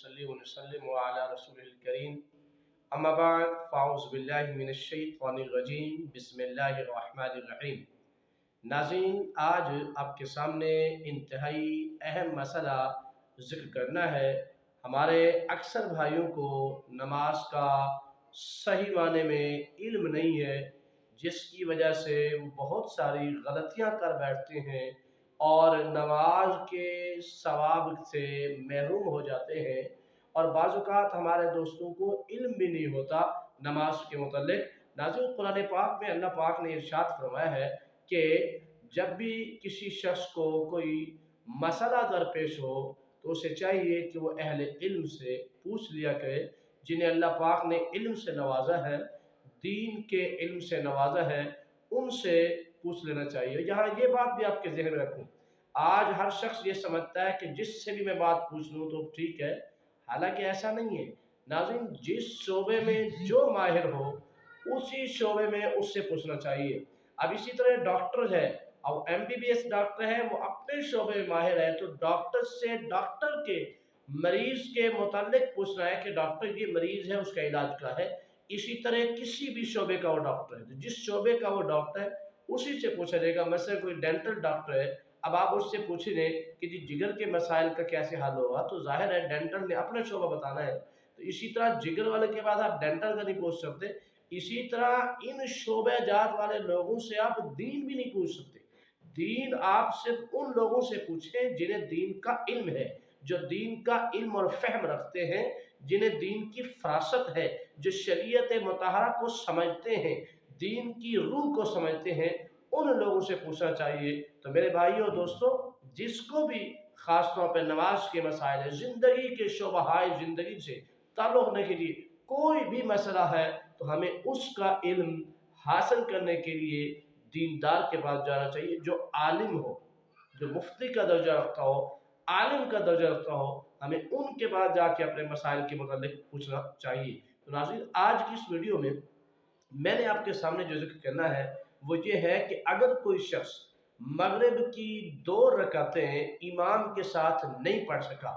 नुसल्ली व नुसल्लिमु अला रसूलिल करीम अम्मा बाद फ़ाऊज़ु बिल्लाहि मिनश शैतानिर रजीम बिस्मिल्लाहिर रहमानिर रहीम। नाज़रीन, आज आपके सामने इंतहाई अहम मसला ज़िक्र करना है। हमारे अक्सर भाइयों को नमाज का सही माने में इल्म नहीं है, जिसकी वजह से वो बहुत सारी गलतियां कर बैठते हैं और नमाज के सवाब से महरूम हो जाते हैं। और बाज़ औक़ात हमारे दोस्तों को इल्म भी नहीं होता नमाज के मुतल्लिक़। नाज़रीन, कुरान पाक में अल्लाह पाक ने इरशाद फरमाया है कि जब भी किसी शख्स को कोई मसला दरपेश हो तो उसे चाहिए कि वो अहले इल्म से पूछ लिया करे, जिन्हें अल्लाह पाक ने इल्म से नवाजा है, दीन के इल्म से नवाजा है, उनसे पूछ लेना चाहिए। यहाँ ये बात भी आपके जहन में रखूँ, आज हर शख्स ये समझता है कि जिससे भी मैं बात पूछ लूँ तो ठीक है, हालांकि ऐसा नहीं है। नाज़रीन, जिस शोबे में जो माहिर हो उसी शोबे में उससे पूछना चाहिए। अब इसी तरह डॉक्टर है, अब एमबीबीएस डॉक्टर है, वो अपने शोबे में माहिर है, तो डॉक्टर से डॉक्टर के मरीज के मुतालिक पूछना है कि डॉक्टर ये मरीज है, उसका इलाज क्या है। इसी तरह किसी भी शोबे का वो डॉक्टर है, तो जिस शोबे का वो डॉक्टर है उसी से पूछा जाएगा। مثلا कोई डेंटल डॉक्टर है, अब आप उससे पूछेंगे कि जी जिगर के मसाइल का कैसे हल होगा, तो जाहिर है डेंटल ने अपना शोबा बताना है। तो इसी तरह जिगर वाले के बाद आप डेंटल का नहीं पूछ सकते, इसी तरह इन शोबे जात वाले लोगों से आप दीन भी नहीं पूछ सकते। दीन आप सिर्फ उन लोगों से पूछें जिन्हें दीन का इल्म है, जो दीन का इल्म और फहम रखते हैं, जिन्हें दीन की फरासत है, जो शरीयत मुतहरा को समझते हैं, दीन की रूह को समझते हैं, उन लोगों से पूछना चाहिए। तो मेरे भाइयों दोस्तों, जिसको भी खास तौर पर नमाज के मसाइल ज़िंदगी के शोबहाए ज़िंदगी से ताल्लुक़ रखने के लिए कोई भी मसला है, तो हमें उसका इल्म हासिल करने के लिए दीनदार के पास जाना चाहिए, जो आलिम हो, जो मुफ्ती का दर्जा रखता हो, आलिम का दर्जा रखता हो। हमें उनके पास जाके अपने मसाइल के मुतालिक पूछना चाहिए। तो नाज़रीन, आज की इस वीडियो में मैंने आपके सामने जो जिक्र करना है वो ये है कि अगर कोई शख्स मगरिब की 2 रकातें इमाम के साथ नहीं पढ़ सका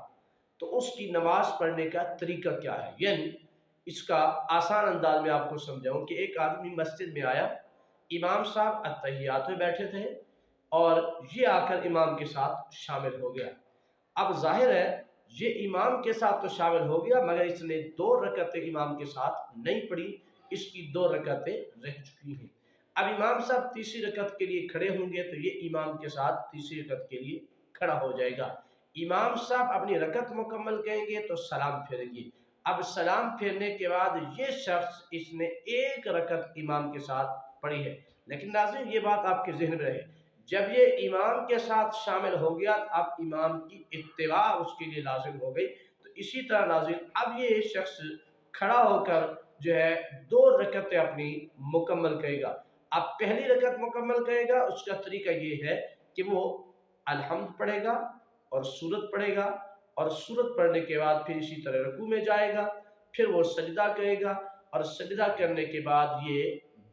तो उसकी नमाज पढ़ने का तरीका क्या है। यानी इसका आसान अंदाज में आपको समझाऊं कि एक आदमी मस्जिद में आया, इमाम साहब अत्तहियात में बैठे थे और ये आकर इमाम के साथ शामिल हो गया। अब जाहिर है ये इमाम के साथ तो शामिल हो गया, मगर इसने 2 रकातें इमाम के साथ नहीं पढ़ी, इसकी 2 रकातें रह चुकी हैं। अब इमाम साहब तीसरी रकत के लिए खड़े होंगे तो ये इमाम के साथ तीसरी रकत के लिए खड़ा हो जाएगा। इमाम साहब अपनी रकत मुकम्मल करेंगे तो सलाम फेरेंगे। अब सलाम फेरने के बाद ये शख्स इसने 1 रकत इमाम के साथ पढ़ी है। लेकिन नाज़रीन, ये बात आपके ज़हन में रहे, जब ये इमाम के साथ शामिल हो गया अब इमाम की इत्तिबा उसके लिए लाजिम हो गई। तो इसी तरह नाज़रीन, अब ये शख्स खड़ा होकर जो है 2 रकतें अपनी मुकम्मल करेगा। अब पहली रकत मुकम्मल करेगा, उसका तरीका ये है कि वो अलहम्द पढ़ेगा और सूरत पढ़ेगा, और सूरत पढ़ने के बाद फिर इसी तरह रुकू में जाएगा, फिर वो सजदा करेगा और सजदा करने के बाद ये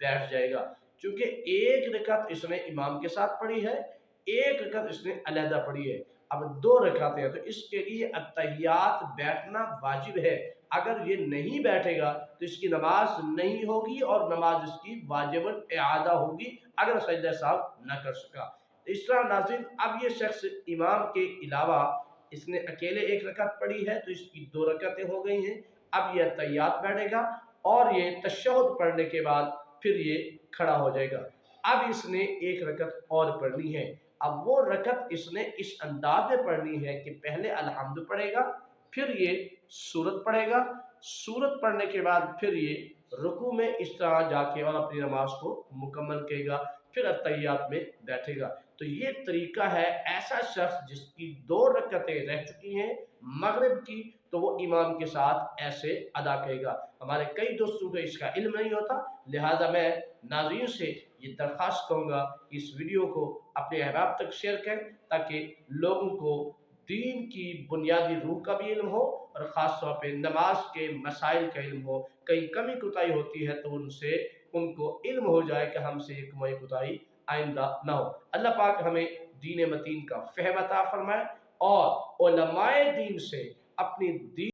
बैठ जाएगा। क्योंकि 1 रकत इसने इमाम के साथ पढ़ी है, 1 रकत इसने अलहदा पढ़ी है, अब 2 रकातें हैं, तो इसके लिए अत्तहियात बैठना वाजिब है। अगर ये नहीं बैठेगा तो इसकी नमाज नहीं होगी और नमाज इसकी वाजिबन इआदा होगी अगर सजदा साहब न कर सका। इस तरह नाज़रीन, अब ये शख्स इमाम के अलावा इसने अकेले 1 रकत पढ़ी है तो इसकी 2 रकतें हो गई हैं। अब ये अत्तहियात बैठेगा और ये तशहुद पढ़ने के बाद फिर ये खड़ा हो जाएगा। अब इसने 1 रकत और पढ़नी है। अब वो रकत इसने इस अंदाज में पढ़नी है कि पहले अलहम्द पढ़ेगा, फिर ये सूरत पढ़ेगा, सूरत पढ़ने के बाद फिर ये रुकू में इस तरह जाके और अपनी नमाज को मुकम्मल करेगा, फिर अत्तहियात में बैठेगा। तो ये तरीका है ऐसा शख्स जिसकी 2 रकतें रह चुकी हैं मगरिब की, तो वो इमाम के साथ ऐसे अदा करेगा। हमारे कई दोस्तों को इसका इल्म नहीं होता, लिहाजा मैं नाज़रीन से ये दरख्वास्त करूँगा कि इस वीडियो को अपने अहबाब तक शेयर करें ताकि लोगों को दीन की बुनियादी रूह का भी इल्म हो और ख़ास तौर पे नमाज के मसाइल का इल्म हो। कहीं कमी कोताही होती है तो उनसे उनको इल्म हो जाए कि हमसे ये कमी कोताही आइंदा ना हो। अल्लाह पाक हमें दीन मतीन का फ़हम अता फरमाए और उलमाए दीन से अपनी दीन